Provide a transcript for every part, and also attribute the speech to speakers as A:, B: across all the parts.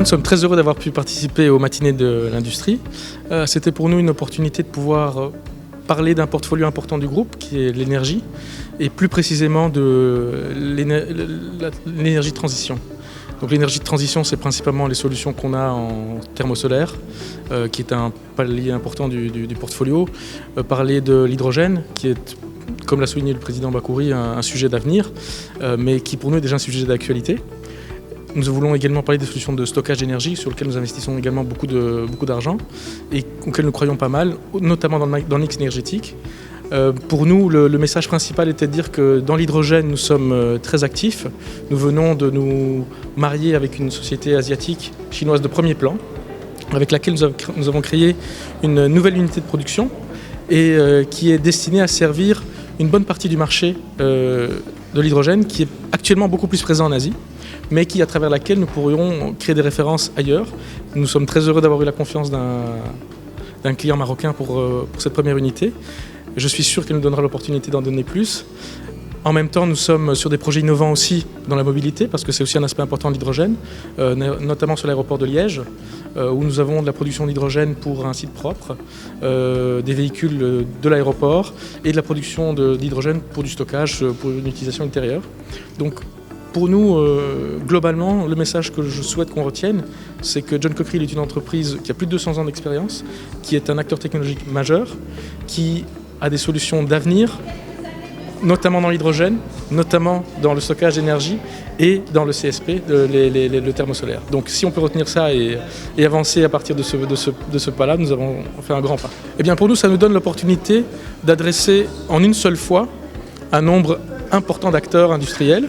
A: Nous sommes très heureux d'avoir pu participer aux matinées de l'industrie. C'était pour nous une opportunité de pouvoir parler d'un portfolio important du groupe qui est l'énergie et plus précisément de l'énergie de transition. Donc l'énergie de transition, c'est principalement les solutions qu'on a en thermosolaire, qui est un palier important du portfolio. Parler de l'hydrogène, qui est, comme l'a souligné le président Bakouri, un sujet d'avenir, mais qui pour nous est déjà un sujet d'actualité. Nous voulons également parler des solutions de stockage d'énergie sur lesquelles nous investissons également beaucoup d'argent et auxquelles nous croyons pas mal, notamment dans le mix énergétique. Pour nous, le message principal était de dire que dans l'hydrogène, nous sommes très actifs. Nous venons de nous marier avec une société asiatique chinoise de premier plan, avec laquelle nous avons créé une nouvelle unité de production et qui est destinée à servir une bonne partie du marché de l'hydrogène qui est actuellement beaucoup plus présent en Asie, mais à travers laquelle nous pourrions créer des références ailleurs. Nous sommes très heureux d'avoir eu la confiance d'un client marocain pour cette première unité. Je suis sûr qu'elle nous donnera l'opportunité d'en donner plus. En même temps, nous sommes sur des projets innovants aussi dans la mobilité, parce que c'est aussi un aspect important de l'hydrogène, notamment sur l'aéroport de Liège, où nous avons de la production d'hydrogène pour un site propre, des véhicules de l'aéroport et de la production d'hydrogène pour du stockage, pour une utilisation ultérieure. Donc, pour nous, globalement, le message que je souhaite qu'on retienne, c'est que John Cockerill est une entreprise qui a plus de 200 ans d'expérience, qui est un acteur technologique majeur, qui a des solutions d'avenir, notamment dans l'hydrogène, notamment dans le stockage d'énergie et dans le CSP, le thermosolaire. Donc si on peut retenir ça et avancer à partir de ce pas-là, nous avons fait un grand pas. Et bien pour nous, ça nous donne l'opportunité d'adresser en une seule fois un nombre important d'acteurs industriels,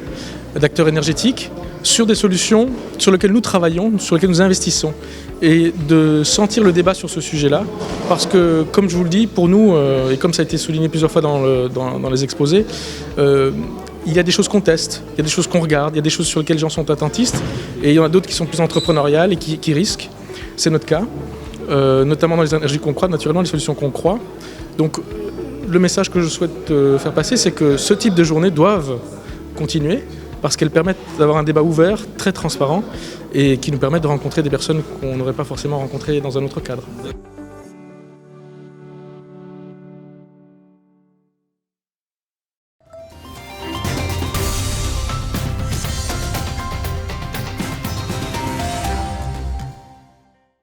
A: d'acteurs énergétiques, sur des solutions sur lesquelles nous travaillons, sur lesquelles nous investissons, et de sentir le débat sur ce sujet-là, parce que, comme je vous le dis, pour nous, et comme ça a été souligné plusieurs fois dans les exposés, il y a des choses qu'on teste, il y a des choses qu'on regarde, il y a des choses sur lesquelles les gens sont attentistes, et il y en a d'autres qui sont plus entrepreneuriales et qui risquent. C'est notre cas, notamment dans les énergies qu'on croit, naturellement les solutions qu'on croit. Donc le message que je souhaite faire passer, c'est que ce type de journées doivent continuer, parce qu'elles permettent d'avoir un débat ouvert, très transparent, et qui nous permettent de rencontrer des personnes qu'on n'aurait pas forcément rencontrées dans un autre cadre.